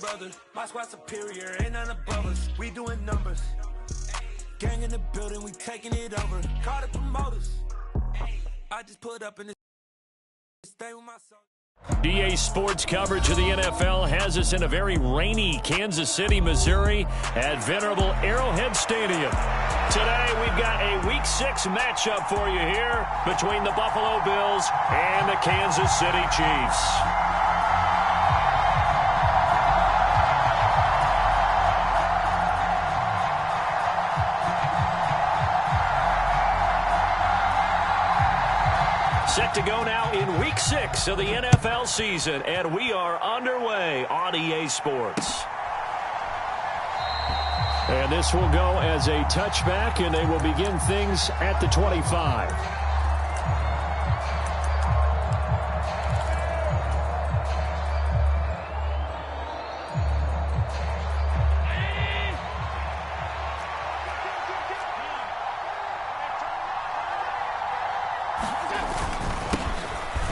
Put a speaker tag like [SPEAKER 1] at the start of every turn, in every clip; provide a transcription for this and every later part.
[SPEAKER 1] Brother, my squad superior, ain't none above us. We doing numbers. Gang in the building, we taking it over. Call the promoters. I just put up in this thing with my soul.
[SPEAKER 2] EA Sports coverage of the NFL has us in a very rainy Kansas City, Missouri at venerable Arrowhead Stadium. Today, we've got a Week 6 matchup for you here between the Buffalo Bills and the Kansas City Chiefs. Set to go now in Week 6 of the NFL season, and we are underway on EA Sports. And this will go as a touchback, and they will begin things at the 25.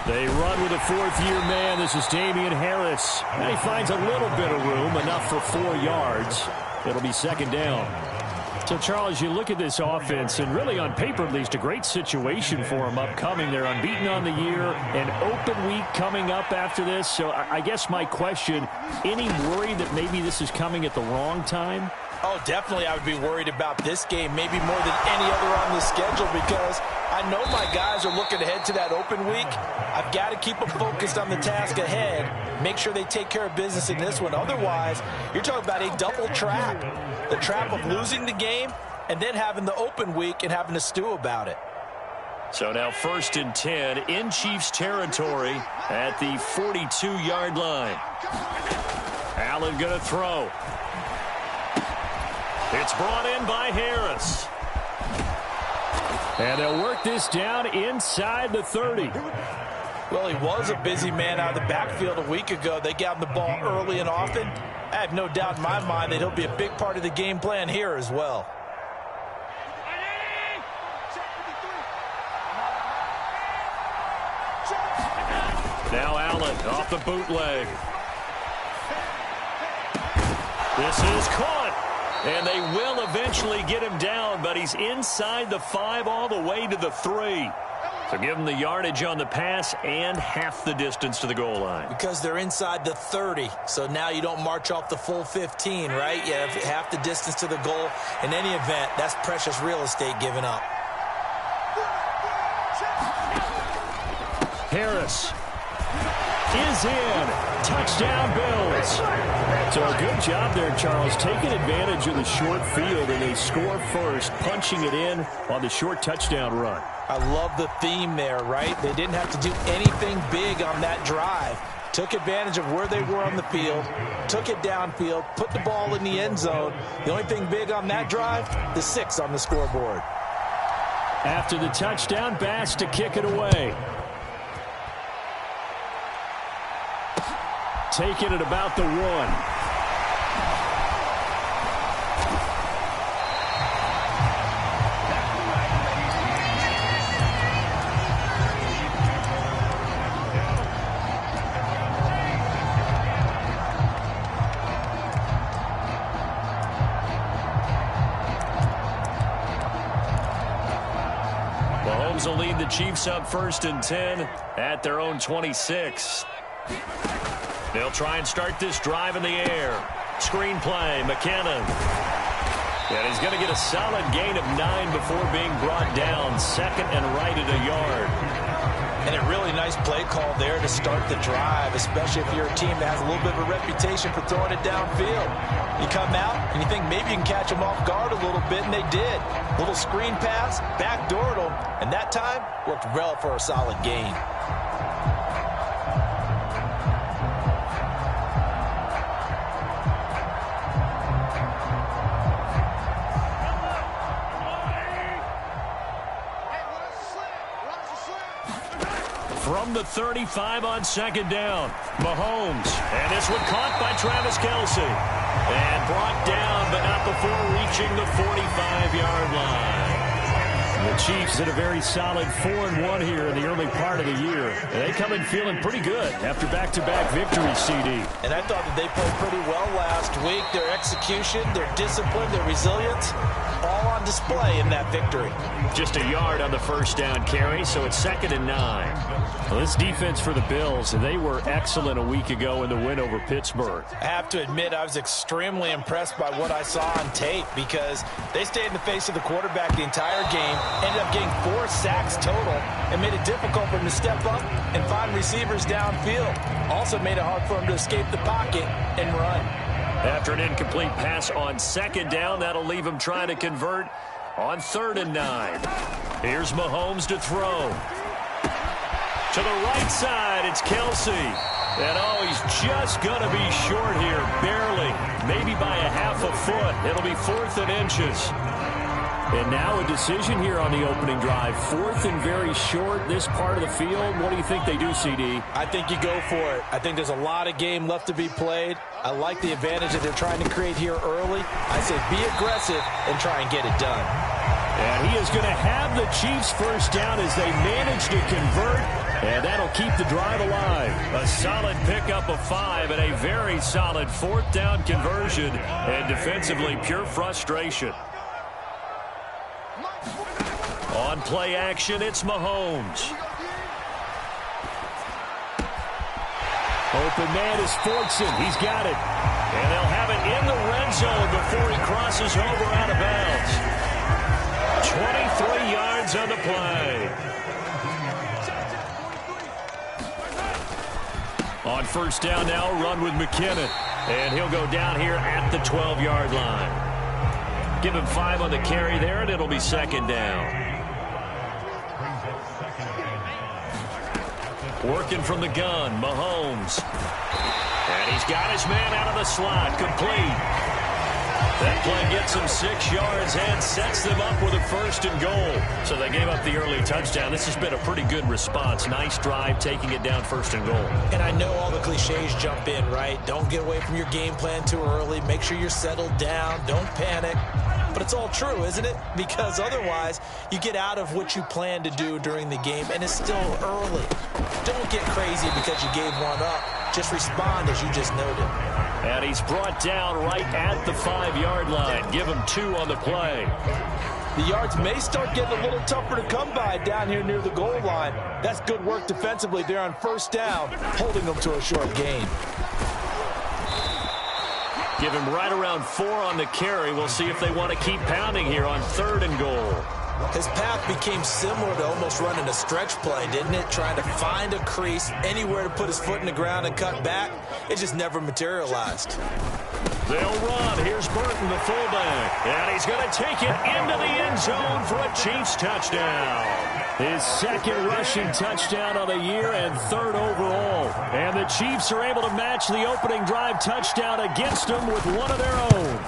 [SPEAKER 2] They run with a fourth-year man. This is Damian Harris. And he finds a little bit of room, enough for 4 yards. It'll be second down. So, Charles, you look at this offense, and really on paper, at least, a great situation for them upcoming. They're unbeaten on the year, an open week coming up after this. So I guess my question, any worry that maybe this is coming at the wrong time?
[SPEAKER 3] Oh, definitely I would be worried about this game, maybe more than any other on the schedule, because I know my guys are looking ahead to that open week. I've got to keep them focused on the task ahead, make sure they take care of business in this one. Otherwise, you're talking about a double trap. The trap of losing the game and then having the open week and having to stew about it.
[SPEAKER 2] So now 1st and 10 in Chiefs territory at the 42-yard line. Allen going to throw. It's brought in by Harris. And they'll work this down inside the 30.
[SPEAKER 3] Well, he was a busy man out of the backfield a week ago. They got him the ball early and often. I have no doubt in my mind that he'll be a big part of the game plan here as well.
[SPEAKER 2] Now Allen off the bootleg. This is caught. And they will eventually get him down, but he's inside the 5 all the way to the 3. So give him the yardage on the pass and half the distance to the goal line.
[SPEAKER 3] Because they're inside the 30, so now you don't march off the full 15, right? You have half the distance to the goal. In any event, that's precious real estate given up.
[SPEAKER 2] Harris is in. Touchdown, Bills. So a good job there, Charles, taking advantage of the short field, and they score first, punching it in on the short touchdown run.
[SPEAKER 3] I love the theme there, right? They didn't have to do anything big on that drive. Took advantage of where they were on the field, took it downfield, put the ball in the end zone. The only thing big on that drive, the 6 on the scoreboard.
[SPEAKER 2] After the touchdown, Bass to kick it away. Taking it about the 1. Mahomes will lead the Chiefs up 1st and 10 at their own 26. They'll try and start this drive in the air. Screen play, McKinnon. And he's going to get a solid gain of 9 before being brought down. 2nd and right at a yard.
[SPEAKER 3] And a really nice play call there to start the drive, especially if you're a team that has a little bit of a reputation for throwing it downfield. You come out and you think maybe you can catch them off guard a little bit, and they did. Little screen pass, backdoored them, and that time worked well for a solid gain.
[SPEAKER 2] From the 35 on 2nd down, Mahomes. And this one caught by Travis Kelce. And brought down, but not before reaching the 45-yard line. The Chiefs at a very solid 4-1 here in the early part of the year. And they come in feeling pretty good after back-to-back victories, CD.
[SPEAKER 3] And I thought that they played pretty well last week. Their execution, their discipline, their resilience, all on display in that victory.
[SPEAKER 2] Just a yard on the first down carry, so it's 2nd and 9. Well, this defense for the Bills, they were excellent a week ago in the win over Pittsburgh.
[SPEAKER 3] I have to admit, I was extremely impressed by what I saw on tape because they stayed in the face of the quarterback the entire game, ended up getting 4 sacks total, and made it difficult for him to step up and find receivers downfield. Also made it hard for him to escape the pocket and run.
[SPEAKER 2] After an incomplete pass on 2nd down, that'll leave him trying to convert on 3rd and 9. Here's Mahomes to throw. To the right side, it's Kelsey. And, he's just going to be short here, barely, maybe by a half a foot. It'll be 4th and inches. And now a decision here on the opening drive. 4th and very short, this part of the field. What do you think they do, CD?
[SPEAKER 3] I think you go for it. I think there's a lot of game left to be played. I like the advantage that they're trying to create here early. I say be aggressive and try and get it done.
[SPEAKER 2] And he is going to have the Chiefs first down as they manage to convert. And that'll keep the drive alive. A solid pickup of 5 and a very solid 4th down conversion. And defensively, pure frustration. On play action, it's Mahomes. Open man is Fortson. He's got it. And they'll have it in the red zone before he crosses over out of bounds. 23 yards on the play. On first down now, run with McKinnon. And he'll go down here at the 12-yard line. Give him 5 on the carry there, and it'll be 2nd down. Working from the gun, Mahomes. And he's got his man out of the slot, complete. That play gets him 6 yards and sets them up with a 1st and goal. So they gave up the early touchdown. This has been a pretty good response. Nice drive, taking it down 1st and goal.
[SPEAKER 3] And I know all the cliches jump in, right? Don't get away from your game plan too early. Make sure you're settled down. Don't panic. But it's all true, isn't it? Because otherwise, you get out of what you plan to do during the game, and it's still early. Don't get crazy because you gave one up. Just respond as you just noted.
[SPEAKER 2] And he's brought down right at the 5-yard line. Give him 2 on the play.
[SPEAKER 3] The yards may start getting a little tougher to come by down here near the goal line. That's good work defensively there on first down, holding them to a short gain.
[SPEAKER 2] Give him right around 4 on the carry. We'll see if they want to keep pounding here on 3rd and goal.
[SPEAKER 3] His path became similar to almost running a stretch play, didn't it? Trying to find a crease, anywhere to put his foot in the ground and cut back. It just never materialized.
[SPEAKER 2] They'll run. Here's Burton, the fullback. And he's going to take it into the end zone for a Chiefs touchdown. His 2nd rushing touchdown of the year and 3rd overall. And the Chiefs are able to match the opening drive touchdown against them with one of their own.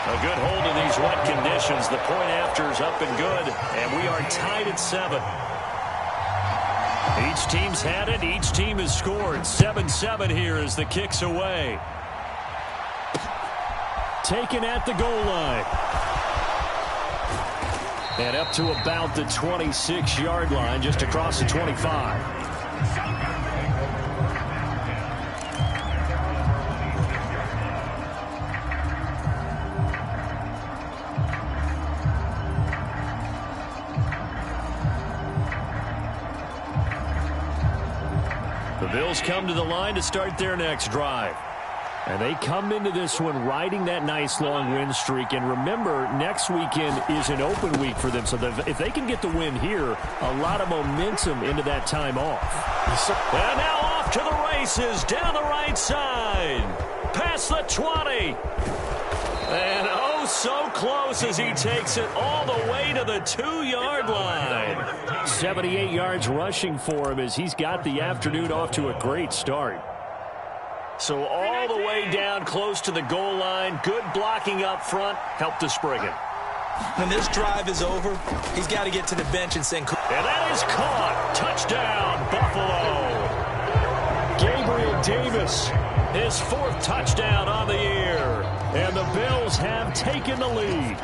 [SPEAKER 2] A good hold in these wet conditions. The point after is up and good. And we are tied at 7. Each team's had it. Each team has scored. 7-7 here as the kick's away. Taken at the goal line. And up to about the 26-yard line, just across the 25. The Bills come to the line to start their next drive. And they come into this one riding that nice long win streak. And remember, next weekend is an open week for them. So if they can get the win here, a lot of momentum into that time off. And now off to the races down the right side. Past the 20. And oh, so close as he takes it all the way to the 2-yard line. 78 yards rushing for him as he's got the afternoon off to a great start. So all the way down close to the goal line. Good blocking up front. Helped to spring it.
[SPEAKER 3] When this drive is over, he's got to get to the bench and sing.
[SPEAKER 2] And that is caught. Touchdown, Buffalo. Gabriel Davis, his 4th touchdown on the year. And the Bills have taken the lead.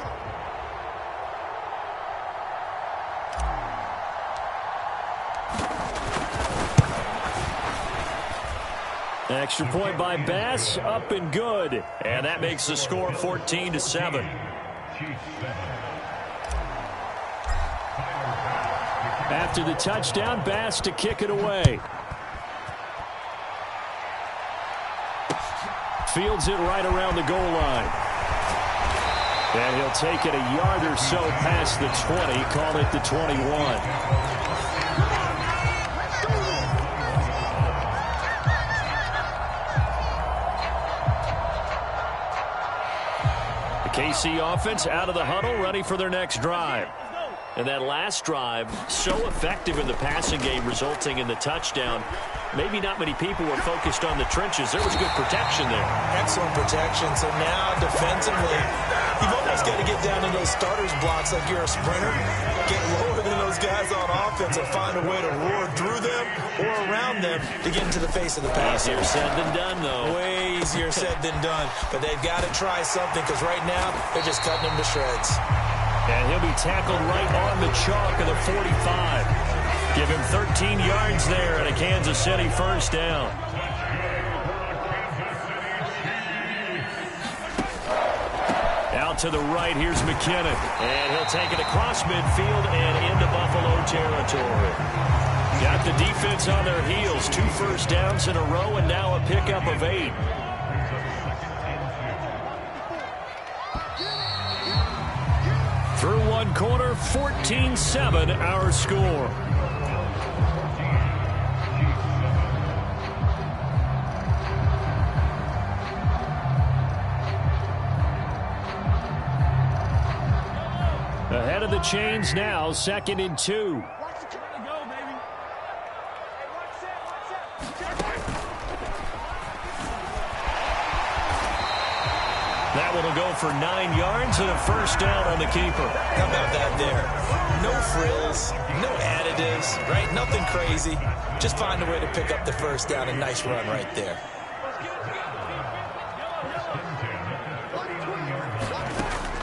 [SPEAKER 2] Extra point by Bass, up and good. And that makes the score 14-7. After the touchdown, Bass to kick it away. Fields it right around the goal line. And he'll take it a yard or so past the 20, call it the 21. KC offense out of the huddle, ready for their next drive. And that last drive, so effective in the passing game, resulting in the touchdown. Maybe not many people were focused on the trenches. There was good protection there.
[SPEAKER 3] Excellent protection. So now defensively, you've almost got to get down to those starters blocks like you're a sprinter. Get lower than those guys on offense and find a way to roar through them or around them to get into the face of the pass.
[SPEAKER 2] Easier said than done, though.
[SPEAKER 3] Way easier said than done. But they've got to try something because right now they're just cutting them to shreds.
[SPEAKER 2] And he'll be tackled right on the chalk of the 45. Give him 13 yards there and a Kansas City first down. Out to the right, here's McKinnon. And he'll take it across midfield and into Buffalo territory. Got the defense on their heels. 2 first downs in a row and now a pickup of 8. Through one quarter, 14-7 our score. Ahead of the chains now, 2nd and 2. That one will go for 9 yards and a first down on the keeper.
[SPEAKER 3] How about that there? No frills, no additives, right? Nothing crazy. Just find a way to pick up the first down. A nice run right there.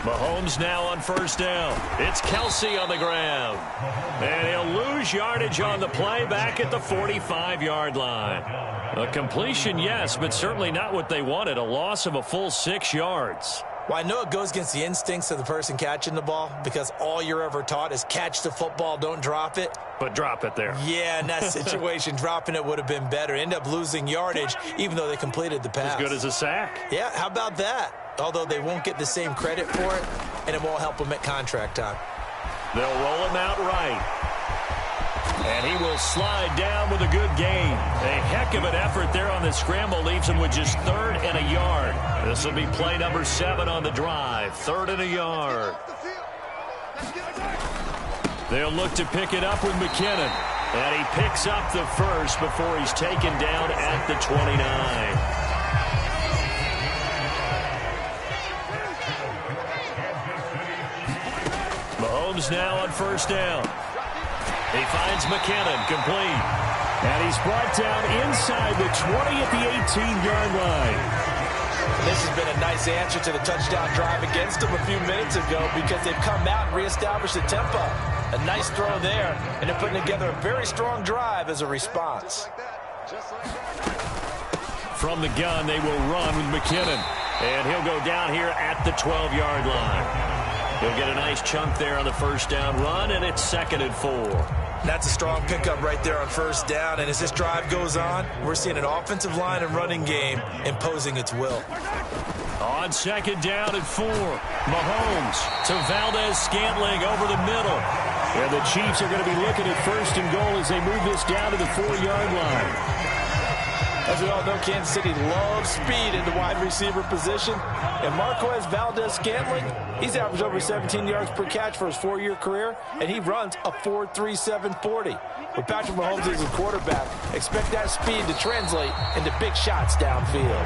[SPEAKER 2] Mahomes now on first down. It's Kelsey on the ground. And he'll lose yardage on the play back at the 45-yard line. A completion, yes, but certainly not what they wanted. A loss of a full 6 yards.
[SPEAKER 3] Well, I know it goes against the instincts of the person catching the ball because all you're ever taught is catch the football, don't drop it.
[SPEAKER 2] But drop it there.
[SPEAKER 3] Yeah, in that situation, dropping it would have been better. End up losing yardage, even though they completed the pass.
[SPEAKER 2] As good as a sack.
[SPEAKER 3] Yeah, how about that? Although they won't get the same credit for it, and it won't help them at contract time.
[SPEAKER 2] They'll roll him out right. And he will slide down with a good gain. A heck of an effort there on the scramble. Leaves him with just 3rd and a yard. This will be play number 7 on the drive. 3rd and a yard. They'll look to pick it up with McKinnon. And he picks up the first before he's taken down at the 29. Mahomes now on first down. He finds McKinnon, complete. And he's brought down inside the 20 at the 18-yard line.
[SPEAKER 3] This has been a nice answer to the touchdown drive against them a few minutes ago because they've come out and reestablished the tempo. A nice throw there, and they're putting together a very strong drive as a response.
[SPEAKER 2] From the gun, they will run with McKinnon. And he'll go down here at the 12-yard line. He'll get a nice chunk there on the first down run, and it's 2nd and 4.
[SPEAKER 3] That's a strong pickup right there on first down. And as this drive goes on, we're seeing an offensive line and running game imposing its will.
[SPEAKER 2] On 2nd down and 4, Mahomes to Valdez-Scantling over the middle. And the Chiefs are going to be looking at 1st and goal as they move this down to the 4-yard line.
[SPEAKER 3] As we all know, Kansas City loves speed in the wide receiver position. And Marquez Valdez-Scantling, he's averaged over 17 yards per catch for his 4-year career, and he runs a 4.37 40. With Patrick Mahomes as his quarterback, expect that speed to translate into big shots downfield.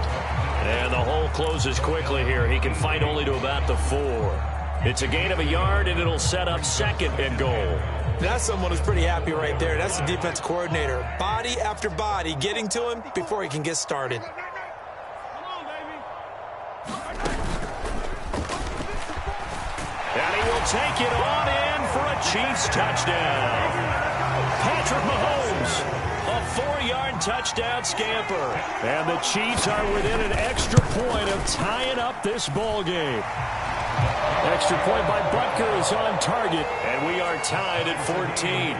[SPEAKER 2] And the hole closes quickly here. He can fight only to about the 4. It's a gain of a yard, and it'll set up 2nd and goal.
[SPEAKER 3] That's someone who's pretty happy right there. That's the defense coordinator. Body after body getting to him before he can get started.
[SPEAKER 2] And he will take it on in for a Chiefs touchdown. Patrick Mahomes, a 4-yard touchdown scamper. And the Chiefs are within an extra point of tying up this ball game. Extra point by Butker is on target, and we are tied at 14.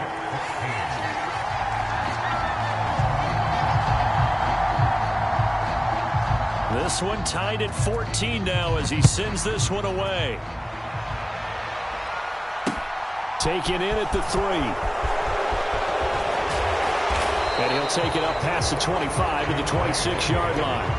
[SPEAKER 2] This one tied at 14 now as he sends this one away. Taken in at the 3. And he'll take it up past the 25 to the 26-yard line.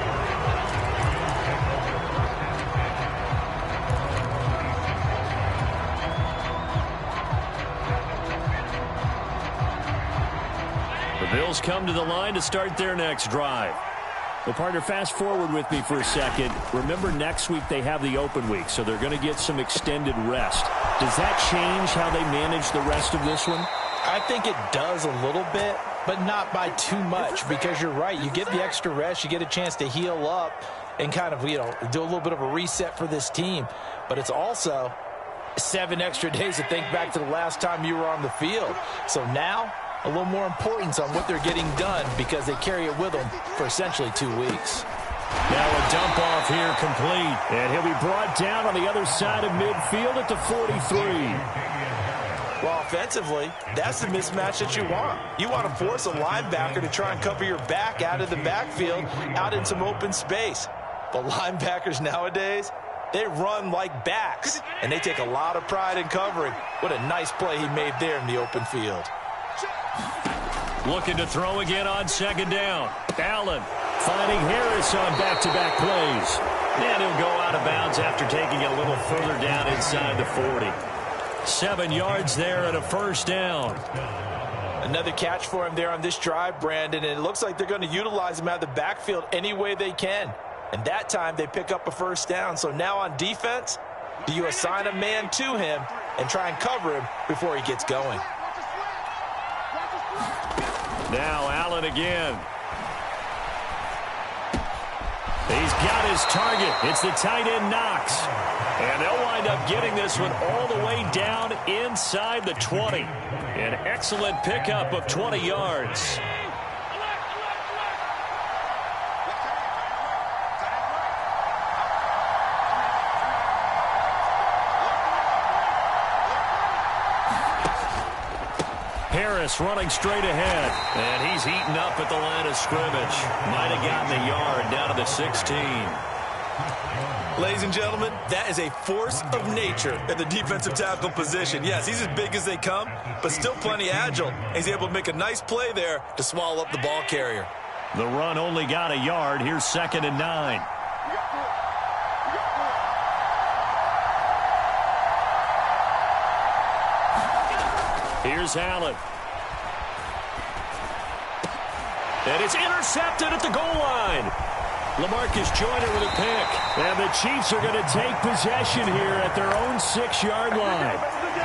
[SPEAKER 2] The Bills come to the line to start their next drive. Well, partner, fast forward with me for a second. Remember, next week they have the open week, so they're going to get some extended rest. Does that change how they manage the rest of this one?
[SPEAKER 3] I think it does a little bit, but not by too much, because you're right. You get the extra rest. You get a chance to heal up and kind of, do a little bit of a reset for this team. But it's also 7 extra days to think back to the last time you were on the field. So now, a little more importance on what they're getting done because they carry it with them for essentially 2 weeks.
[SPEAKER 2] Now a dump off here complete. And he'll be brought down on the other side of midfield at the 43.
[SPEAKER 3] Well, offensively, that's the mismatch that you want. You want to force a linebacker to try and cover your back out of the backfield, out in some open space. But linebackers nowadays, they run like backs, and they take a lot of pride in covering. What a nice play he made there in the open field.
[SPEAKER 2] Looking to throw again on second down. Allen finding Harris on back-to-back plays. And he'll go out of bounds after taking it a little further down inside the 40. 7 yards there and a first down.
[SPEAKER 3] Another catch for him there on this drive, Brandon, and it looks like they're going to utilize him out of the backfield any way they can. And that time they pick up a first down. So now on defense, do you assign a man to him and try and cover him before he gets going?
[SPEAKER 2] Now Allen again. He's got his target. It's the tight end Knox. And they'll wind up getting this one all the way down inside the 20. An excellent pickup of 20 yards. Harris running straight ahead. And he's eaten up at the line of scrimmage. Might have gotten a yard down to the 16.
[SPEAKER 4] Ladies and gentlemen, that is a force of nature at the defensive tackle position. Yes, he's as big as they come, but still plenty agile. He's able to make a nice play there to swallow up the ball carrier.
[SPEAKER 2] The run only got a yard. Here's 2nd and 9. Here's Allen. And it's intercepted at the goal line. LaMarcus Joyner with a pick. And the Chiefs are going to take possession here at their own 6-yard line.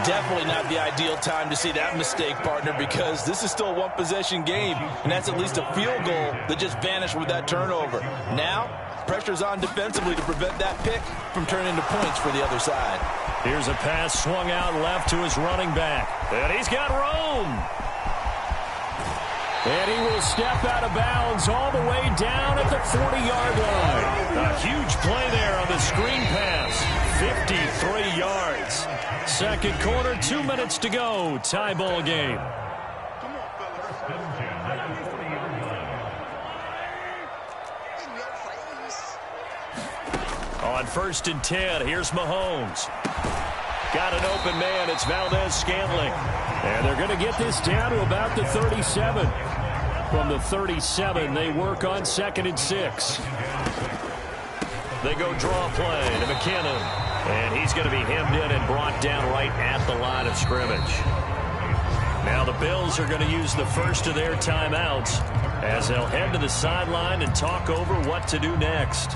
[SPEAKER 3] Definitely not the ideal time to see that mistake, partner, because this is still a one-possession game, and that's at least a field goal that just vanished with that turnover. Now, pressure's on defensively to prevent that pick from turning into points for the other side.
[SPEAKER 2] Here's a pass swung out left to his running back. And he's got Rome. And he will step out of bounds all the way down at the 40-yard line. A huge play there on the screen pass. 53 yards. Second quarter, 2 minutes to go. Tie ball game. On 1st and 10, here's Mahomes. Got an open man. It's Valdez-Scantling. And they're going to get this down to about the 37. From the 37, they work on 2nd and 6. They go draw play to McKinnon. And he's going to be hemmed in and brought down right at the line of scrimmage. Now the Bills are going to use the first of their timeouts as they'll head to the sideline and talk over what to do next.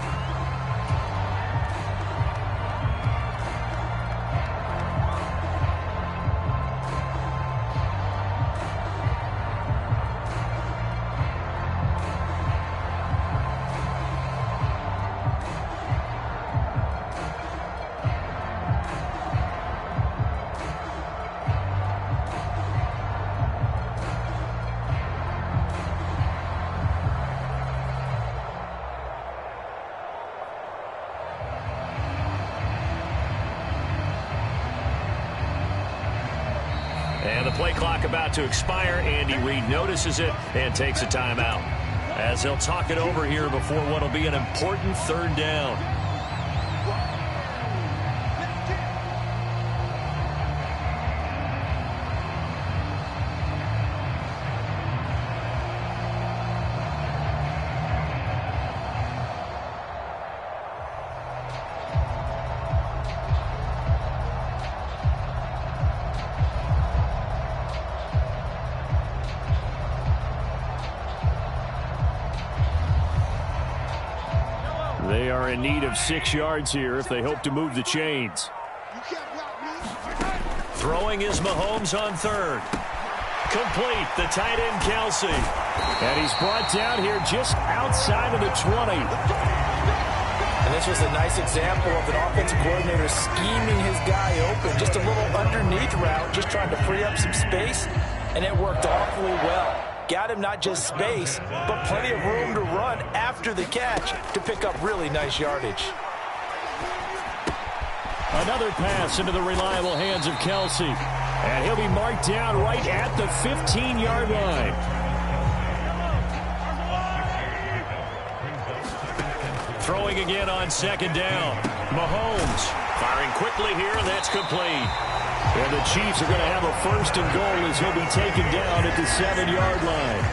[SPEAKER 2] And the play clock about to expire. Andy Reid notices it and takes a timeout, as he'll talk it over here before what will be an important third down. They are in need of 6 yards here if they hope to move the chains. Throwing is Mahomes on third. Complete, the tight end Kelsey. And he's brought down here just outside of the 20.
[SPEAKER 3] And this was a nice example of an offensive coordinator scheming his guy open. Just a little underneath route, just trying to free up some space, and it worked awfully well. Got him not just space, but plenty of room to run after the catch to pick up really nice yardage.
[SPEAKER 2] Another pass into the reliable hands of Kelsey. And he'll be marked down right at the 15-yard line. Throwing again on second down. Mahomes firing quickly here, and that's complete. And the Chiefs are going to have a first and goal as he'll be taken down at the 7-yard line.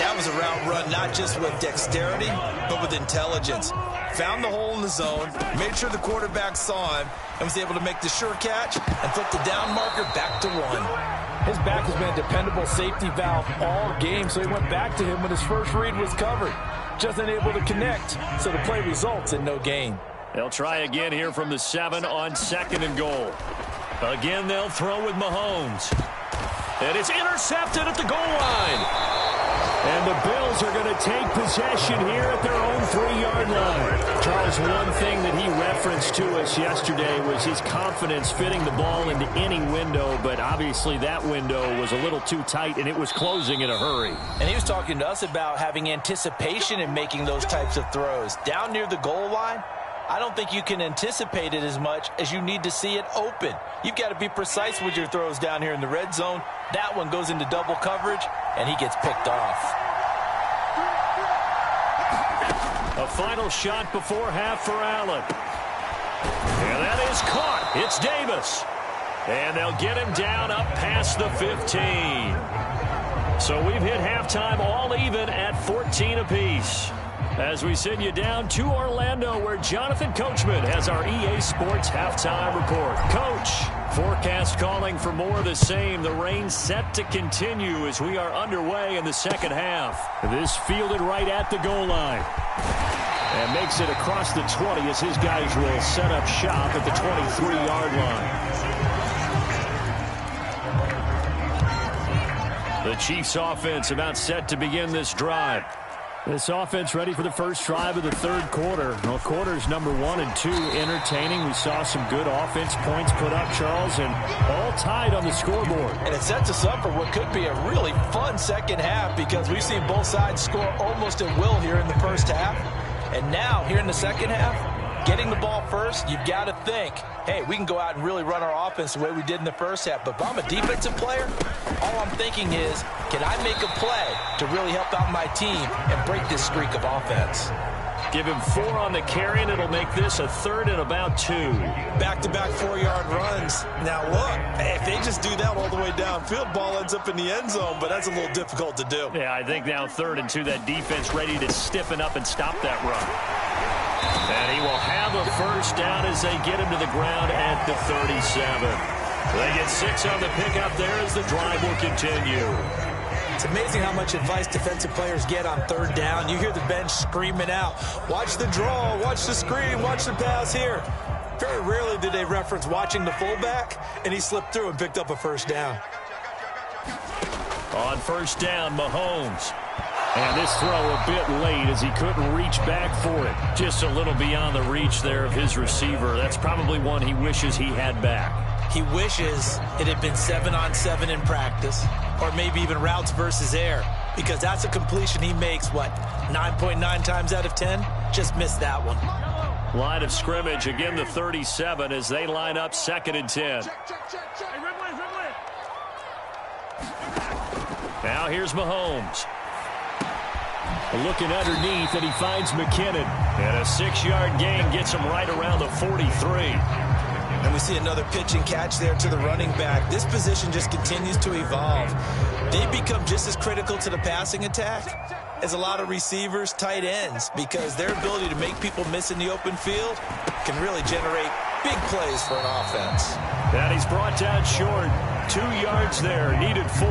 [SPEAKER 4] That was a route run not just with dexterity, but with intelligence. Found the hole in the zone, made sure the quarterback saw him, and was able to make the sure catch and flip the down marker back to 1.
[SPEAKER 3] His back has been a dependable safety valve all game, so he went back to him when his first read was covered. Just unable to connect, so the play results in no gain.
[SPEAKER 2] They'll try again here from the 7 on second and goal. Again, they'll throw with Mahomes. And it's intercepted at the goal line. And the Bills are going to take possession here at their own 3-yard line. Charles, one thing that he referenced to us yesterday was his confidence fitting the ball into any window, but obviously that window was a little too tight, and it was closing in a hurry.
[SPEAKER 3] And he was talking to us about having anticipation in making those types of throws. Down near the goal line, I don't think you can anticipate it as much as you need to see it open. You've got to be precise with your throws down here in the red zone. That one goes into double coverage, and he gets picked off.
[SPEAKER 2] A final shot before half for Allen. And that is caught. It's Davis. And they'll get him down up past the 15. So we've hit halftime all even at 14 apiece. As we send you down to Orlando, where Jonathan Coachman has our EA Sports halftime report. Coach, forecast calling for more of the same. The rain set to continue as we are underway in the second half. This fielded right at the goal line. And makes it across the 20 as his guys will set up shop at the 23-yard line. The Chiefs offense about set to begin this drive. This offense ready for the first drive of the third quarter. Well, quarters number 1 and 2 entertaining. We saw some good offense points put up, Charles, and all tied on the scoreboard.
[SPEAKER 3] And it sets us up for what could be a really fun second half, because we've seen both sides score almost at will here in the first half. And now, here in the second half, getting the ball first, you've got to think, hey, we can go out and really run our offense the way we did in the first half. But if I'm a defensive player, all I'm thinking is, can I make a play to really help out my team and break this streak of offense?
[SPEAKER 2] Give him 4 on the carry, and it'll make this a third and about 2.
[SPEAKER 4] Back-to-back 4-yard runs. Now, look, if they just do that all the way downfield, ball ends up in the end zone, but that's a little difficult to do.
[SPEAKER 2] Yeah, I think now 3rd and 2, that defense ready to stiffen up and stop that run. And he will have a first down as they get him to the ground at the 37. They get 6 on the pickup there as the drive will continue.
[SPEAKER 3] It's amazing how much advice defensive players get on third down. You hear the bench screaming out, watch the draw, watch the screen, watch the pass here. Very rarely do they reference watching the fullback, and he slipped through and picked up a first down.
[SPEAKER 2] On first down, Mahomes. And this throw a bit late as he couldn't reach back for it. Just a little beyond the reach there of his receiver. That's probably one he wishes he had back.
[SPEAKER 3] He wishes it had been 7-on-7 in practice, or maybe even routes versus air, because that's a completion he makes, 9.9 times out of 10? Just missed that one.
[SPEAKER 2] Line of scrimmage, again the 37 as they line up 2nd and 10. Now here's Mahomes. Looking underneath, and he finds McKinnon. And a 6-yard gain gets him right around the 43.
[SPEAKER 3] And we see another pitch and catch there to the running back. This position just continues to evolve. They become just as critical to the passing attack as a lot of receivers, tight ends, because their ability to make people miss in the open field can really generate big plays for an offense.
[SPEAKER 2] And he's brought down short. 2 yards there, needed 4.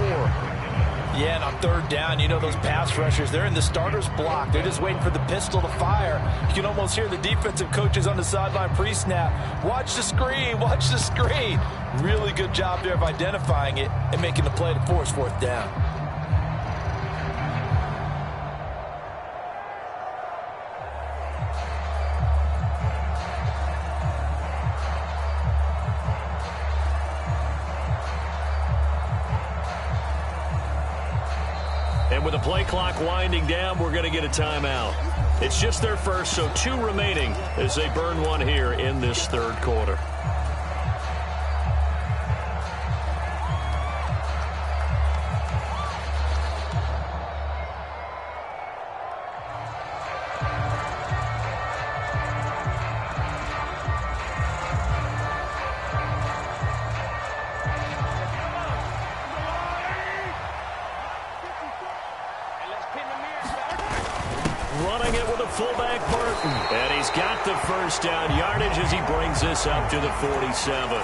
[SPEAKER 3] Yeah, and on third down, you know those pass rushers, they're in the starter's block. They're just waiting for the pistol to fire. You can almost hear the defensive coaches on the sideline pre-snap. Watch the screen, watch the screen. Really good job there of identifying it and making the play to force fourth down.
[SPEAKER 2] And with the play clock winding down, we're going to get a timeout. It's just their first, so 2 remaining as they burn one here in this third quarter. Running it with a fullback, Burton. And he's got the first down yardage as he brings this up to the 47.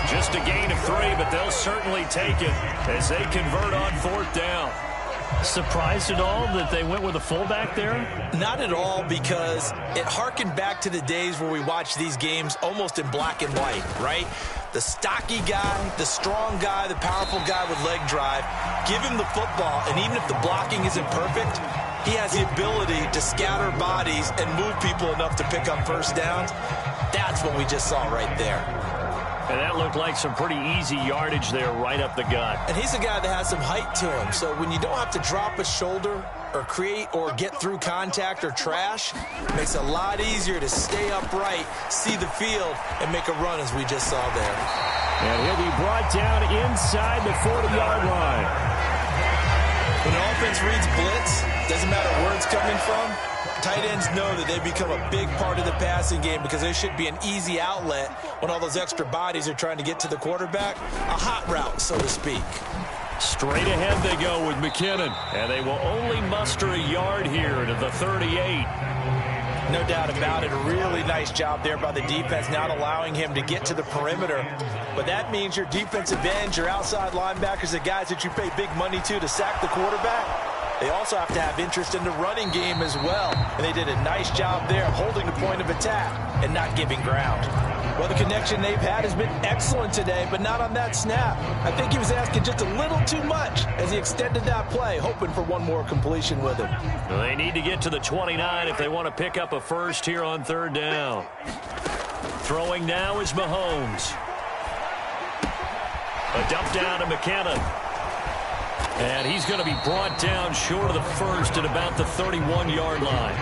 [SPEAKER 2] Just a gain of 3, but they'll certainly take it as they convert on fourth down. Surprised at all that they went with a fullback there?
[SPEAKER 3] Not at all, because it harkened back to the days where we watched these games almost in black and white, right? The stocky guy, the strong guy, the powerful guy with leg drive. Give him the football, and even if the blocking isn't perfect, he has the ability to scatter bodies and move people enough to pick up first downs. That's what we just saw right there.
[SPEAKER 2] And that looked like some pretty easy yardage there right up the gut.
[SPEAKER 3] And he's a guy that has some height to him. So when you don't have to drop a shoulder or create or get through contact or trash, it makes it a lot easier to stay upright, see the field, and make a run as we just saw there.
[SPEAKER 2] And he'll be brought down inside the 40-yard line.
[SPEAKER 3] When an offense reads blitz, doesn't matter where it's coming from, tight ends know that they become a big part of the passing game because there should be an easy outlet when all those extra bodies are trying to get to the quarterback. A hot route, so to speak.
[SPEAKER 2] Straight ahead they go with McKinnon, and they will only muster a yard here to the 38.
[SPEAKER 3] No doubt about it. A really nice job there by the defense, not allowing him to get to the perimeter. But that means your defensive ends, your outside linebackers, the guys that you pay big money to sack the quarterback, they also have to have interest in the running game as well. And they did a nice job there of holding the point of attack and not giving ground. Well, the connection they've had has been excellent today, but not on that snap. I think he was asking just a little too much as he extended that play, hoping for one more completion with him.
[SPEAKER 2] Well, they need to get to the 29 if they want to pick up a first here on third down. Throwing now is Mahomes. A dump down to McKinnon. And he's going to be brought down short of the first at about the 31-yard line.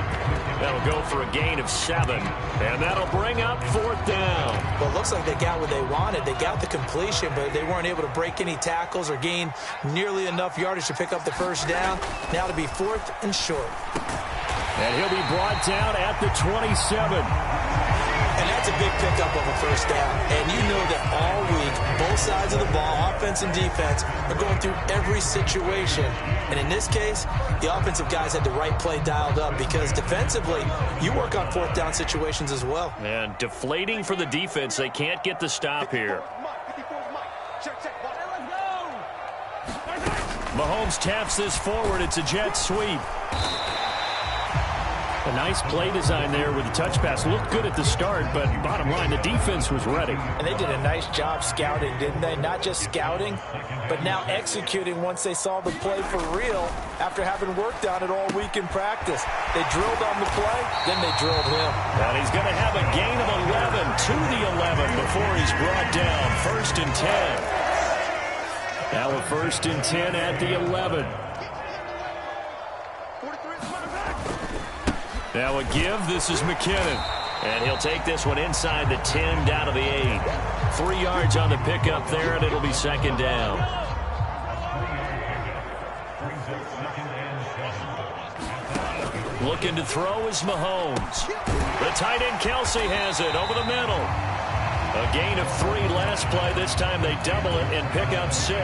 [SPEAKER 2] That'll go for a gain of 7, and that'll bring up fourth down.
[SPEAKER 3] Well, it looks like they got what they wanted. They got the completion, but they weren't able to break any tackles or gain nearly enough yardage to pick up the first down. Now to be fourth and short.
[SPEAKER 2] And he'll be brought down at the 27.
[SPEAKER 3] And that's a big pickup of a first down. And you know that all week, both sides of the ball, offense and defense, are going through every situation. And in this case, the offensive guys had the right play dialed up because defensively, you work on fourth down situations as well.
[SPEAKER 2] And deflating for the defense. They can't get the stop here. Mahomes taps this forward. It's a jet sweep. A nice play design there with the touch pass. Looked good at the start, but bottom line, the defense was ready.
[SPEAKER 3] And they did a nice job scouting, didn't they? Not just scouting, but now executing once they saw the play for real after having worked on it all week in practice. They drilled on the play, then they drilled him.
[SPEAKER 2] And he's going to have a gain of 11 to the 11 before he's brought down. 1st and 10. Now a 1st and 10 at the 11. Now a give. This is McKinnon. And he'll take this one inside the 10 down to the 8. 3 yards on the pickup there, and it'll be 2nd down. Looking to throw is Mahomes. The tight end Kelsey has it over the middle. A gain of 3 last play. This time they double it and pick up 6.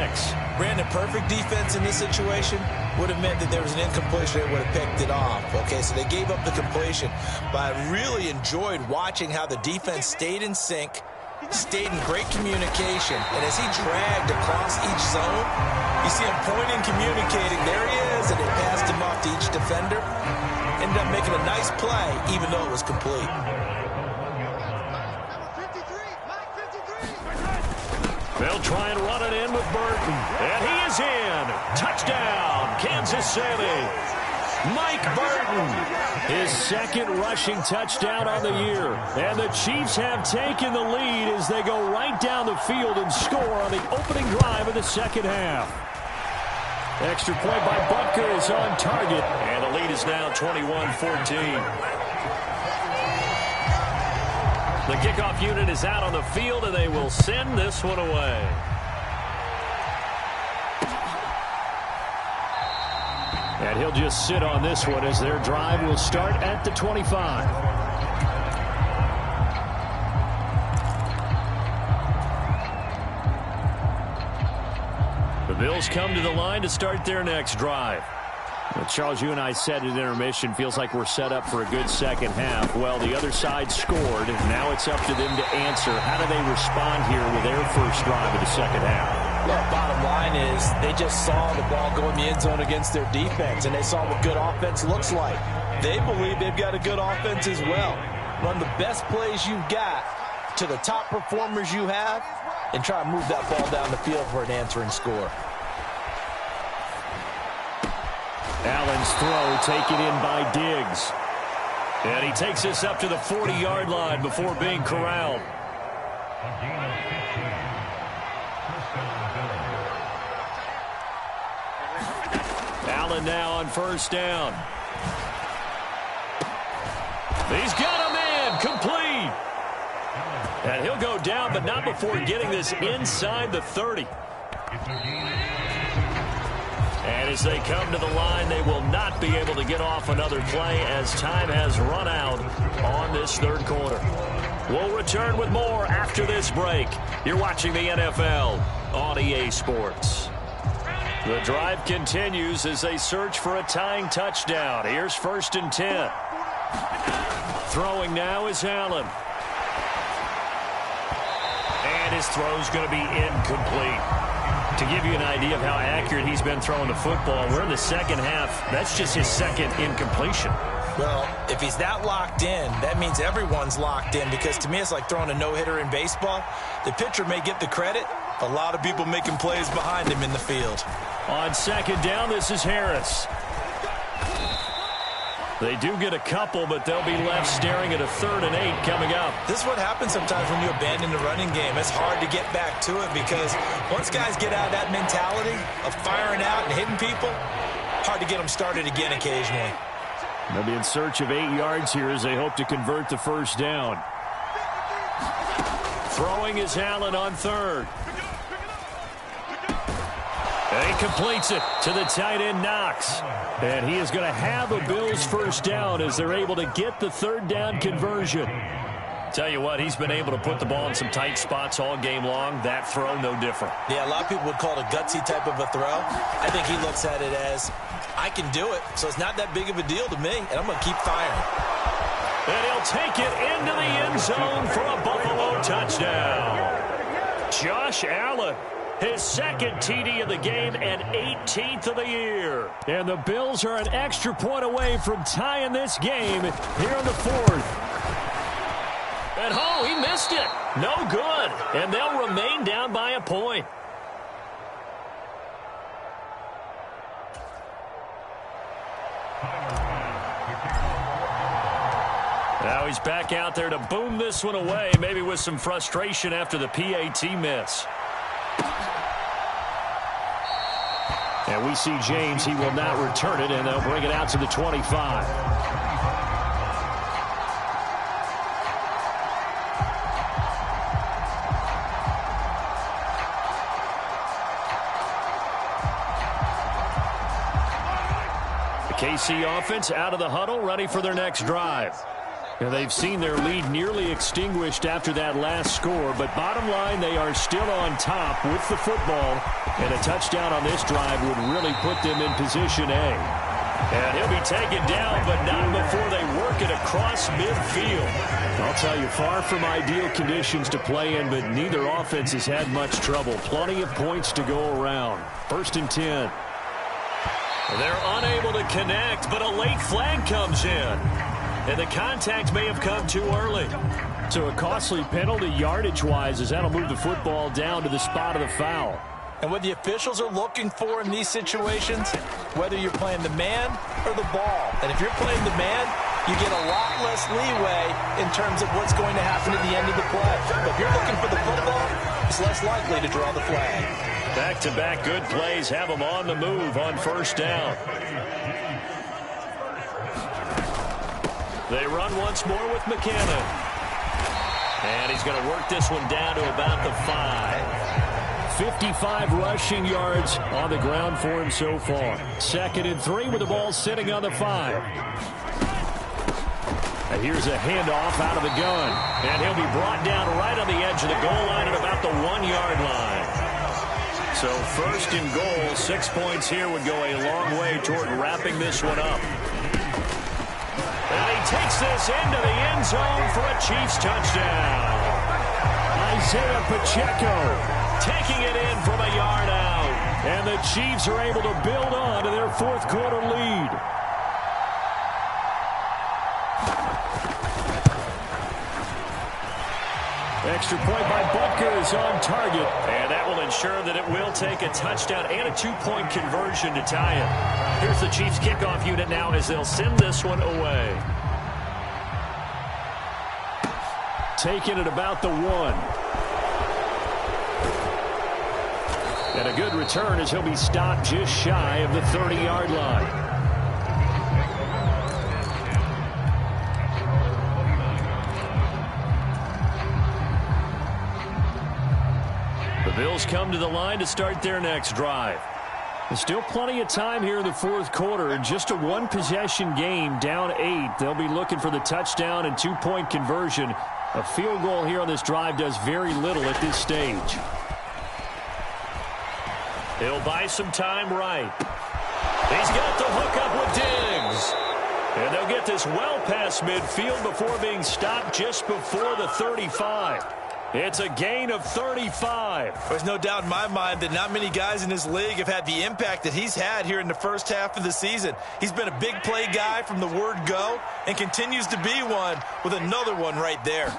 [SPEAKER 3] Brandon, perfect defense in this situation would have meant that there was an incompletion. They would have picked it off. Okay, so they gave up the completion. But I really enjoyed watching how the defense stayed in sync, stayed in great communication. And as he dragged across each zone, you see him pointing, communicating. There he is, and they passed him off to each defender. Ended up making a nice play, even though it was complete.
[SPEAKER 2] They'll try and run it in with Burton. And he is in. Touchdown, Kansas City. Mike Burton, his second rushing touchdown on the year. And the Chiefs have taken the lead as they go right down the field and score on the opening drive of the second half. Extra point by Butker is on target. And the lead is now 21-14. The kickoff unit is out on the field, and they will send this one away. And he'll just sit on this one as their drive will start at the 25. The Bills come to the line to start their next drive. Well, Charles, you and I said at intermission, feels like we're set up for a good second half. Well, the other side scored. Now it's up to them to answer. How do they respond here with their first drive of the second half?
[SPEAKER 3] Well, bottom line is they just saw the ball go in the end zone against their defense, and they saw what good offense looks like. They believe they've got a good offense as well. Run the best plays you've got to the top performers you have and try to move that ball down the field for an answering score.
[SPEAKER 2] Allen's throw taken in by Diggs. And he takes this up to the 40-yard line before being corralled. Allen now on first down. He's got a man complete. And he'll go down, but not before getting this inside the 30. And as they come to the line, they will not be able to get off another play as time has run out on this third quarter. We'll return with more after this break. You're watching the NFL on EA Sports. The drive continues as they search for a tying touchdown. Here's 1st and 10. Throwing now is Allen. And his throw's going to be incomplete. To give you an idea of how accurate he's been throwing the football, we're in the second half. That's just his second incompletion.
[SPEAKER 3] Well, if he's that locked in, that means everyone's locked in, because to me it's like throwing a no-hitter in baseball. The pitcher may get the credit, a lot of people making plays behind him in the field.
[SPEAKER 2] On second down, this is Harris. They do get a couple, but they'll be left staring at a 3rd and 8 coming up.
[SPEAKER 3] This is what happens sometimes when you abandon the running game. It's hard to get back to it because once guys get out of that mentality of firing out and hitting people, hard to get them started again occasionally.
[SPEAKER 2] They'll be in search of 8 yards here as they hope to convert the first down. Throwing is Allen on 3rd. And he completes it to the tight end, Knox. And he is going to have a Bills first down as they're able to get the 3rd down conversion. Tell you what, he's been able to put the ball in some tight spots all game long. That throw, no different.
[SPEAKER 3] Yeah, a lot of people would call it a gutsy type of a throw. I think he looks at it as, I can do it, so it's not that big of a deal to me, and I'm going to keep firing.
[SPEAKER 2] And he'll take it into the end zone for a Buffalo touchdown. Josh Allen. His second TD of the game and 18th of the year. And the Bills are an extra point away from tying this game here in the 4th. And oh, he missed it. No good. And they'll remain down by a point. Now he's back out there to boom this one away, maybe with some frustration after the PAT miss. And we see James, he will not return it, and they'll bring it out to the 25. The KC offense out of the huddle, ready for their next drive. Now, they've seen their lead nearly extinguished after that last score, but bottom line, they are still on top with the football, and a touchdown on this drive would really put them in position A. And he'll be taken down, but not before they work it across midfield. I'll tell you, far from ideal conditions to play in, but neither offense has had much trouble. Plenty of points to go around. 1st and 10. They're unable to connect, but a late flag comes in. And the contact may have come too early. So a costly penalty yardage-wise as that'll move the football down to the spot of the foul.
[SPEAKER 3] And what the officials are looking for in these situations, whether you're playing the man or the ball. And if you're playing the man, you get a lot less leeway in terms of what's going to happen at the end of the play. But if you're looking for the football, it's less likely to draw the flag.
[SPEAKER 2] Back-to-back good plays have them on the move on 1st down. They run once more with McKenna. And he's going to work this one down to about the 5. 55 rushing yards on the ground for him so far. 2nd and 3 with the ball sitting on the 5. And here's a handoff out of the gun. And he'll be brought down right on the edge of the goal line at about the 1-yard line. So 1st and goal, 6 points here would go a long way toward wrapping this one up. And he takes this into the end zone for a Chiefs touchdown. Isaiah Pacheco taking it in from a yard out. And the Chiefs are able to build on to their 4th quarter lead. Extra point by Butker is on target. And that will ensure that it will take a touchdown and a 2-point conversion to tie it. Here's the Chiefs kickoff unit now as they'll send this one away. Taking it about the 1. And a good return as he'll be stopped just shy of the 30-yard line. The Bills come to the line to start their next drive. There's still plenty of time here in the 4th quarter. In just a 1-possession game, down 8. They'll be looking for the touchdown and 2-point conversion. A field goal here on this drive does very little at this stage. He'll buy some time right. He's got the hookup with Diggs. And they'll get this well past midfield before being stopped just before the 35. It's a gain of 35.
[SPEAKER 4] There's no doubt in my mind that not many guys in this league have had the impact that he's had here in the first half of the season. He's been a big play guy from the word go and continues to be one with another one right there.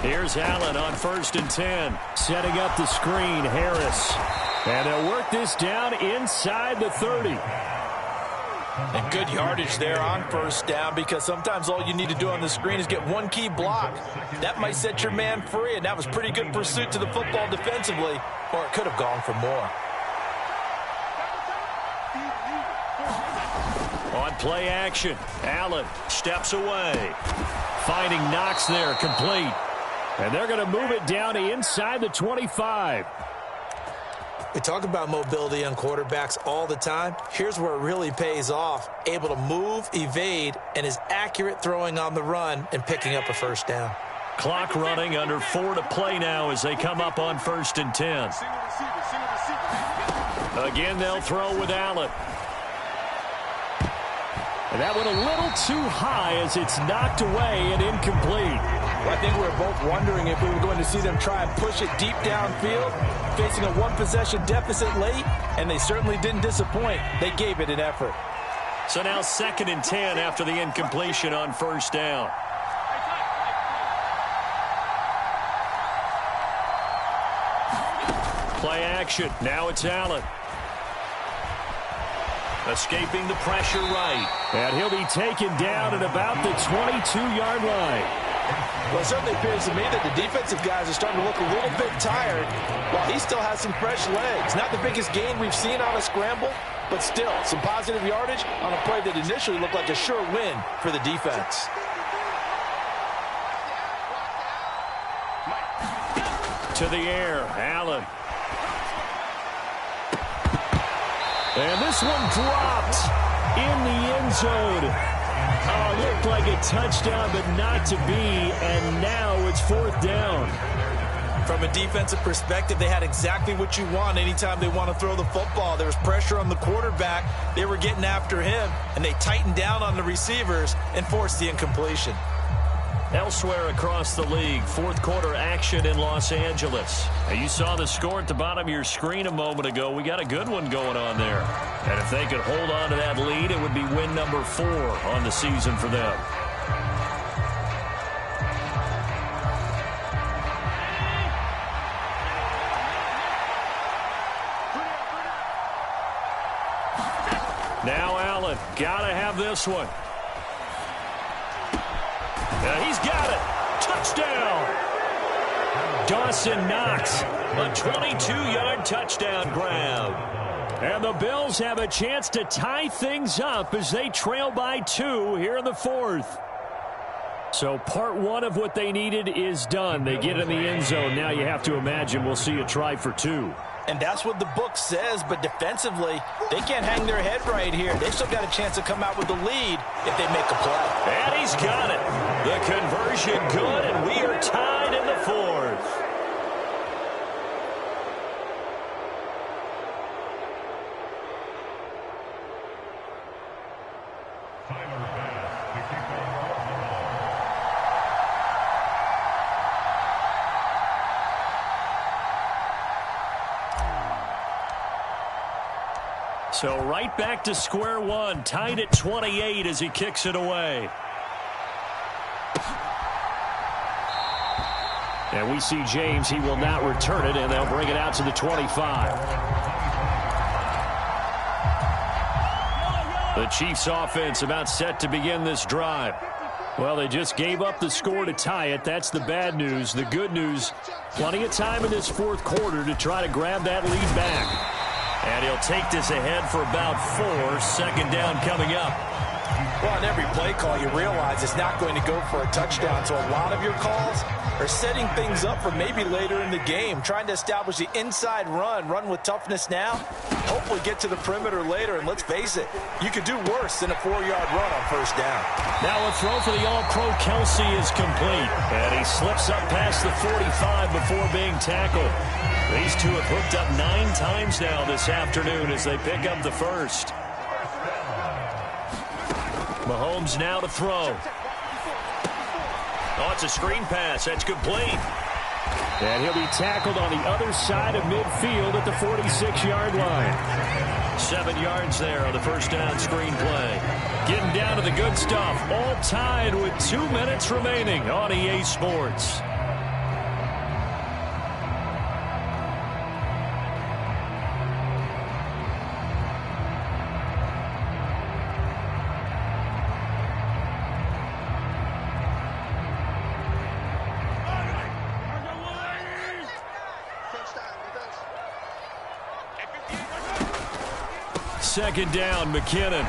[SPEAKER 2] Here's Allen on 1st and 10. Setting up the screen, Harris. And they'll work this down inside the 30.
[SPEAKER 3] And good yardage there on 1st down, because sometimes all you need to do on the screen is get one key block. That might set your man free, and that was pretty good pursuit to the football defensively, or it could have gone for more.
[SPEAKER 2] On play action, Allen steps away. Finding Knox there, complete. And they're going to move it down to inside the 25.
[SPEAKER 3] We talk about mobility on quarterbacks all the time. Here's where it really pays off. Able to move, evade, and is accurate throwing on the run and picking up a 1st down.
[SPEAKER 2] Clock running, under 4 to play now as they come up on 1st and 10. Again, they'll throw with Allen. And that one a little too high as it's knocked away and incomplete.
[SPEAKER 3] Well, I think we were both wondering if we were going to see them try and push it deep downfield, facing a 1-possession deficit late, and they certainly didn't disappoint. They gave it an effort.
[SPEAKER 2] So now 2nd and 10 after the incompletion on 1st down. Play action. Now it's Allen. Escaping the pressure right. And he'll be taken down at about the 22-yard line.
[SPEAKER 3] Well, it certainly appears to me that the defensive guys are starting to look a little bit tired while he still has some fresh legs. Not the biggest gain we've seen on a scramble, but still some positive yardage on a play that initially looked like a sure win for the defense.
[SPEAKER 2] To the air, Allen. And this one dropped. in the end zone. Oh, looked like a touchdown, but not to be, and now it's 4th down.
[SPEAKER 4] From a defensive perspective, they had exactly what you want anytime they want to throw the football. There was pressure on the quarterback. They were getting after him, and they tightened down on the receivers and forced the incompletion.
[SPEAKER 2] Elsewhere across the league, 4th quarter action in Los Angeles. Now, you saw the score at the bottom of your screen a moment ago. We got a good one going on there. And if they could hold on to that lead, it would be win number 4 on the season for them. Now Allen, gotta have this one. He's got it. Touchdown. Dawson Knox, a 22-yard touchdown grab. And the Bills have a chance to tie things up as they trail by 2 here in the 4th. So part 1 of what they needed is done. They get in the end zone. Now you have to imagine we'll see a try for 2.
[SPEAKER 3] And that's what the book says, but defensively, they can't hang their head right here. They've still got a chance to come out with the lead if they make a play.
[SPEAKER 2] And he's got it. The conversion good, and we are tied in the 4th. So right back to square one, tied at 28 as he kicks it away. And we see James, he will not return it, and they'll bring it out to the 25. The Chiefs offense about set to begin this drive. Well, they just gave up the score to tie it. That's the bad news. The good news, plenty of time in this 4th quarter to try to grab that lead back. And he'll take this ahead for about 4. 2nd down coming up.
[SPEAKER 3] Well, on every play call, you realize it's not going to go for a touchdown. So a lot of your calls are setting things up for maybe later in the game, trying to establish the inside run with toughness now, hopefully get to the perimeter later. And let's face it, you could do worse than a 4-yard run on 1st down.
[SPEAKER 2] Now a throw for the All-Pro Kelsey is complete. And he slips up past the 45 before being tackled. These two have hooked up 9 times now this afternoon as they pick up the 1st. Mahomes now to throw. Oh, it's a screen pass. That's complete. And he'll be tackled on the other side of midfield at the 46-yard line. 7 yards there on the 1st down screen play. Getting down to the good stuff. All tied with 2 minutes remaining on EA Sports. Second down, McKinnon.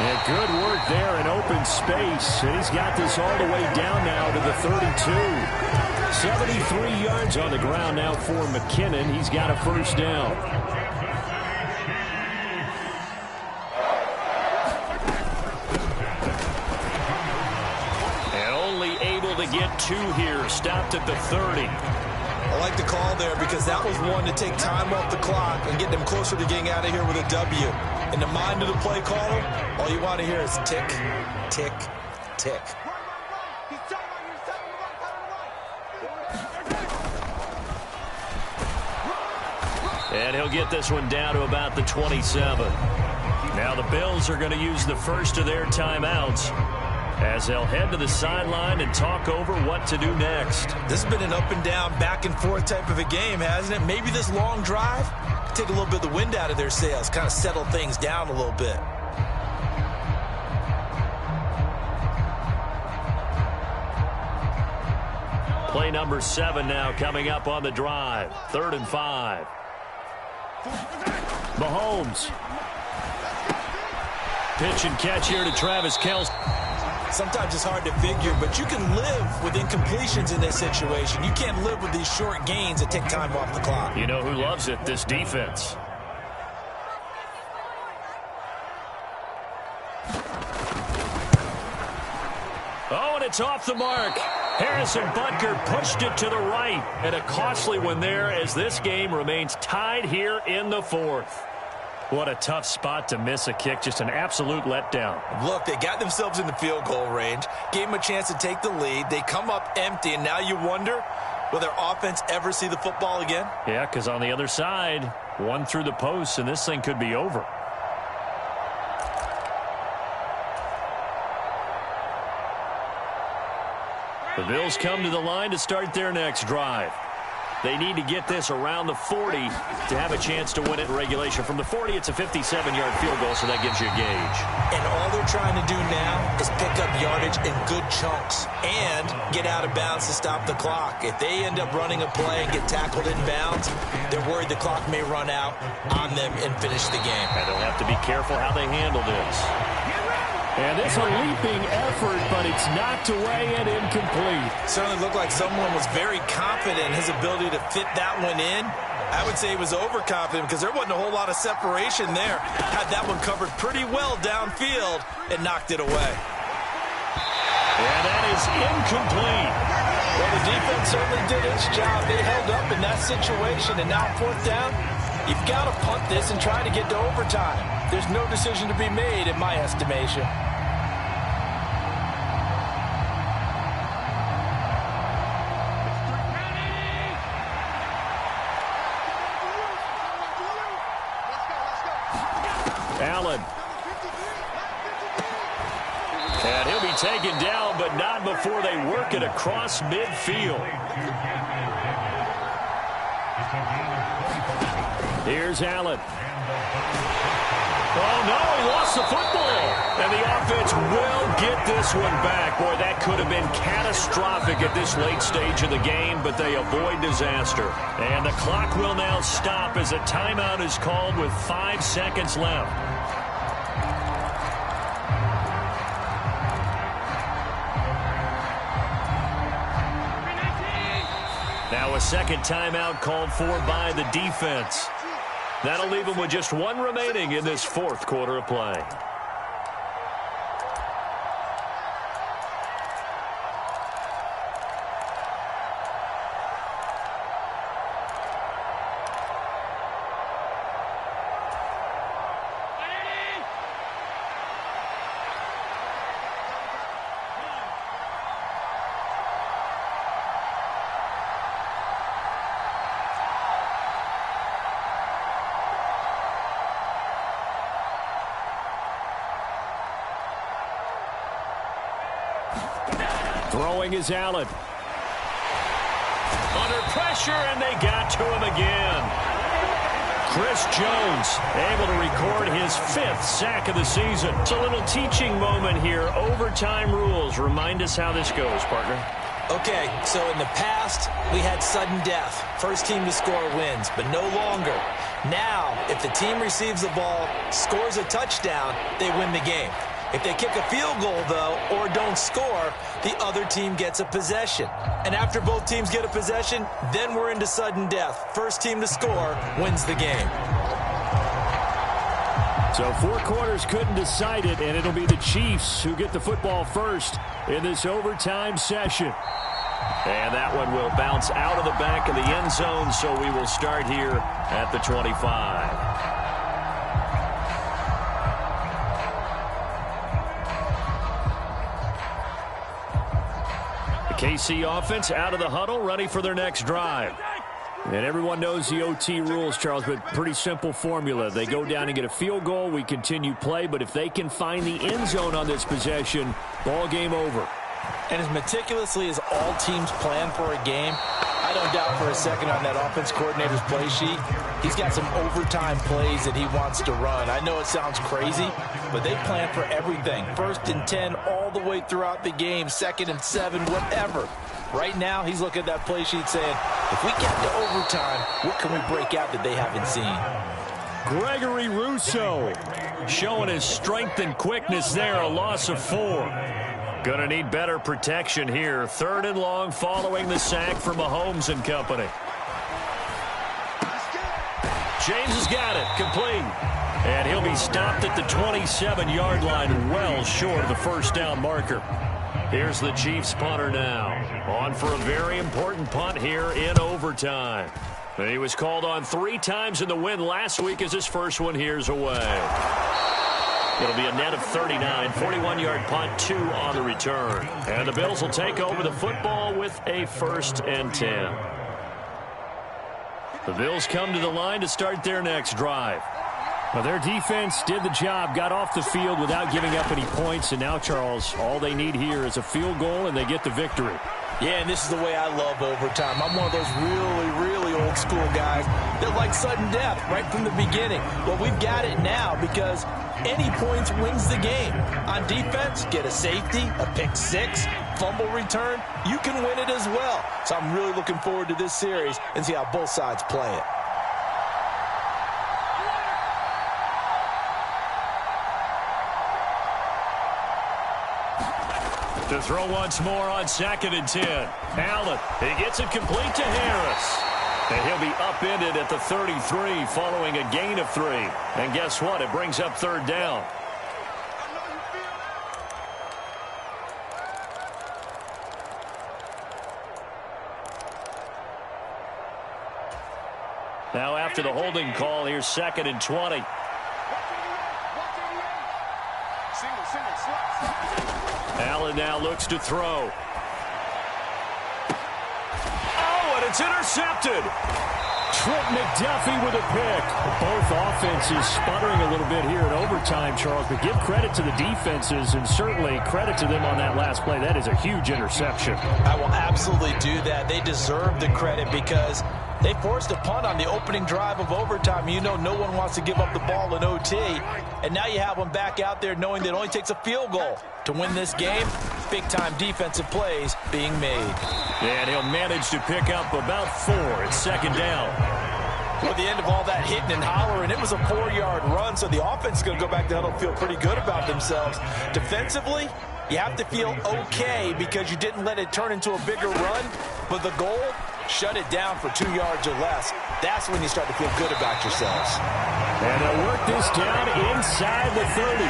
[SPEAKER 2] And good work there in open space. And he's got this all the way down now to the 32. 73 yards on the ground now for McKinnon. He's got a 1st down. And only able to get 2 here. Stopped at the 30.
[SPEAKER 4] I like the call there because that was one to take time off the clock and get them closer to getting out of here with a W. In the mind of the play caller, all you want to hear is tick, tick, tick.
[SPEAKER 2] And he'll get this one down to about the 27. Now the Bills are going to use the first of their timeouts as they'll head to the sideline and talk over what to do next.
[SPEAKER 4] This has been an up and down, back and forth type of a game, hasn't it? Maybe this long drive take a little bit of the wind out of their sails, kind of settle things down a little bit.
[SPEAKER 2] Play number 7 now coming up on the drive. 3rd and 5. Mahomes. Pitch and catch here to Travis Kelce.
[SPEAKER 4] Sometimes it's hard to figure, but you can live with incompletions in this situation. You can't live with these short gains that take time off the clock.
[SPEAKER 2] You know who loves it? This defense. Oh, and it's off the mark. Harrison Butker pushed it to the right. And a costly one there as this game remains tied here in the fourth. What a tough spot to miss a kick. Just an absolute letdown.
[SPEAKER 4] Look, they got themselves in the field goal range, gave them a chance to take the lead. They come up empty, and now you wonder, will their offense ever see the football again?
[SPEAKER 2] Yeah, because on the other side, one through the post, and this thing could be over. The Bills come to the line to start their next drive. They need to get this around the 40 to have a chance to win it in regulation. From the 40, it's a 57-yard field goal, so that gives you a gauge.
[SPEAKER 3] And all they're trying to do now is pick up yardage in good chunks and get out of bounds to stop the clock. If they end up running a play and get tackled in bounds, they're worried the clock may run out on them and finish the game.
[SPEAKER 2] And they'll have to be careful how they handle this. And it's a leaping effort, but it's knocked away and incomplete.
[SPEAKER 4] Certainly looked like someone was very confident in his ability to fit that one in. I would say he was overconfident because there wasn't a whole lot of separation there. Had that one covered pretty well downfield and knocked it away.
[SPEAKER 2] And that is incomplete.
[SPEAKER 3] Well, the defense certainly did its job. They held up in that situation, and now fourth down, you've got to punt this and try to get to overtime. There's no decision to be made in my estimation.
[SPEAKER 2] Allen. And he'll be taken down, but not before they work it across midfield. Here's Allen. Oh, no, he lost the football. And the offense will get this one back. Boy, that could have been catastrophic at this late stage of the game, but they avoid disaster. And the clock will now stop as a timeout is called with 5 seconds left. Now a second timeout called for by the defense. That'll leave them with just one remaining in this fourth quarter of play. Throwing is Allen. Under pressure, and they got to him again. Chris Jones able to record his 5th sack of the season. It's a little teaching moment here. Overtime rules. Remind us how this goes, partner.
[SPEAKER 3] Okay, so in the past, we had sudden death. First team to score wins, but no longer. Now, if the team receives the ball, scores a touchdown, they win the game. If they kick a field goal, though, or don't score, the other team gets a possession. And after both teams get a possession, then we're into sudden death. First team to score wins the game.
[SPEAKER 2] So 4 quarters couldn't decide it, and it'll be the Chiefs who get the football first in this overtime session. And that one will bounce out of the back of the end zone, so we will start here at the 25. KC offense out of the huddle, ready for their next drive. And everyone knows the OT rules, Charles, but pretty simple formula. They go down and get a field goal, we continue play, but if they can find the end zone on this possession, ball game over.
[SPEAKER 3] And as meticulously as all teams plan for a game, I don't doubt for a second on that offense coordinator's play sheet, he's got some overtime plays that he wants to run. I know it sounds crazy, but they plan for everything. 1st and 10 all the way throughout the game, 2nd and 7, whatever. Right now, he's looking at that play sheet saying, if we get to overtime, what can we break out that they haven't seen?
[SPEAKER 2] Gregory Rousseau showing his strength and quickness there, a loss of 4. Going to need better protection here. 3rd and long following the sack from Mahomes and company. James has got it, complete. And he'll be stopped at the 27-yard line, well short of the first down marker. Here's the Chiefs punter now. On for a very important punt here in overtime. He was called on 3 times in the win last week as his first one here's away. It'll be a net of 39, 41-yard punt, 2 on the return. And the Bills will take over the football with a 1st and 10. The Bills come to the line to start their next drive. Well, their defense did the job, got off the field without giving up any points, and now, Charles, all they need here is a field goal, and they get the victory.
[SPEAKER 3] Yeah, and this is the way I love overtime. I'm one of those really, really old school guys that like sudden death right from the beginning. Well, we've got it now because any points wins the game. On defense, get a safety, a pick 6, fumble return, you can win it as well. So I'm really looking forward to this series and see how both sides play it.
[SPEAKER 2] To throw once more on 2nd and 10. Allen, he gets it complete to Harris. And he'll be upended at the 33 following a gain of 3. And guess what? It brings up 3rd down. Now after the holding call, here's 2nd and 20. Allen now looks to throw. Oh, and it's intercepted. Trent McDuffie with a pick. Both offenses sputtering a little bit here in overtime, Charles, but give credit to the defenses and certainly credit to them on that last play. That is a huge interception.
[SPEAKER 3] I will absolutely do that. They deserve the credit because they forced a punt on the opening drive of overtime. You know no one wants to give up the ball in OT. And now you have them back out there knowing that it only takes a field goal to win this game. Big-time defensive plays being made.
[SPEAKER 2] And he'll manage to pick up about 4. It's 2nd down.
[SPEAKER 3] Well, at the end of all that hitting and hollering, it was a 4-yard run, so the offense is going to go back to huddle and feel pretty good about themselves. Defensively, you have to feel okay because you didn't let it turn into a bigger run, but the goal, shut it down for 2 yards or less. That's when you start to feel good about yourselves.
[SPEAKER 2] And they'll work this down inside the 30.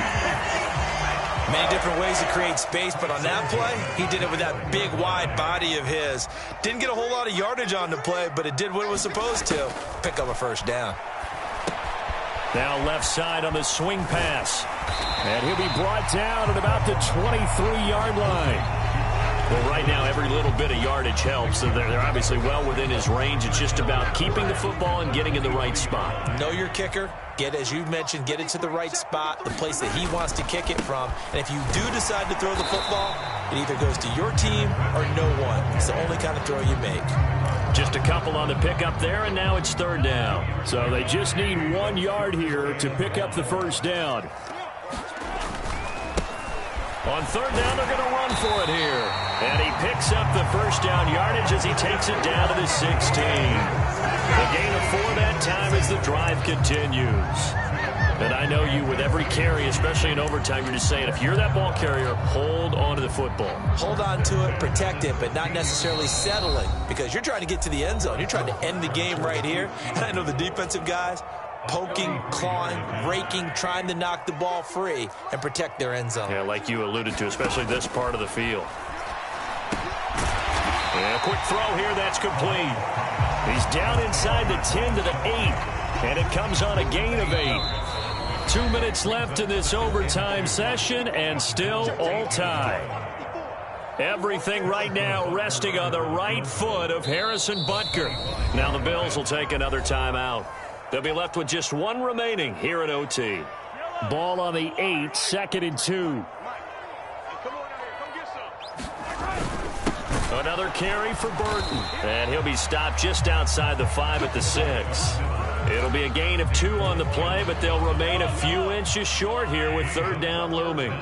[SPEAKER 4] Many different ways to create space, but on that play, he did it with that big, wide body of his. Didn't get a whole lot of yardage on the play, but it did what it was supposed to. Pick up a 1st down.
[SPEAKER 2] Now left side on the swing pass. And he'll be brought down at about the 23-yard line. Well, right now, every little bit of yardage helps. So they're obviously well within his range. It's just about keeping the football and getting in the right spot.
[SPEAKER 3] Know your kicker. Get, as you mentioned, get it to the right spot, the place that he wants to kick it from. And if you do decide to throw the football, it either goes to your team or no one. It's the only kind of throw you make.
[SPEAKER 2] Just a couple on the pickup there, and now it's 3rd down. So they just need 1 yard here to pick up the 1st down. On 3rd down, they're going to run for it here. And he picks up the 1st down yardage as he takes it down to the 16. A gain of 4 that time as the drive continues. And I know you, with every carry, especially in overtime, you're just saying, if you're that ball carrier, hold on to the football.
[SPEAKER 3] Hold on to it, protect it, but not necessarily settling, because you're trying to get to the end zone. You're trying to end the game right here. And I know the defensive guys, poking, clawing, raking, trying to knock the ball free and protect their end zone.
[SPEAKER 2] Yeah, like you alluded to, especially this part of the field. Yeah, quick throw here, that's complete. He's down inside the 10 to the 8, and it comes on a gain of 8. 2 minutes left in this overtime session, and still all tie. Everything right now resting on the right foot of Harrison Butker. Now the Bills will take another timeout. They'll be left with just 1 remaining here at OT. Ball on the 8, 2nd and 2. Another carry for Burton. And he'll be stopped just outside the 5 at the 6. It'll be a gain of 2 on the play, but they'll remain a few inches short here with 3rd down looming.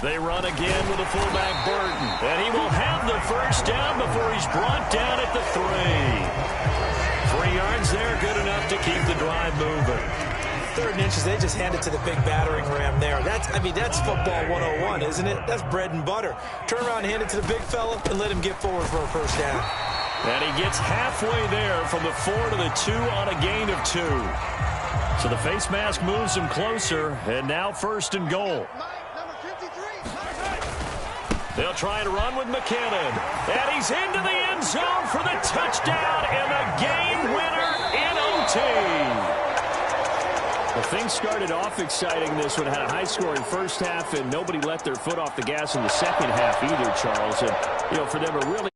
[SPEAKER 2] They run again with a fullback Burton. And he will have the 1st down before he's brought down at the 3. 3 yards there, good enough to keep the drive moving.
[SPEAKER 3] 3rd and inches, they just hand it to the big battering ram there. That's football 101, isn't it? That's bread and butter. Turn around and hand it to the big fella and let him get forward for a 1st down.
[SPEAKER 2] And he gets halfway there from the 4 to the 2 on a gain of 2. So the face mask moves him closer, and now 1st and goal. They'll try to run with McKinnon. And he's into the end zone for the touchdown and the game winner in OT. Well, things started off exciting. This one had a high-scoring first half, and nobody let their foot off the gas in the second half either, Charles. And, for them to really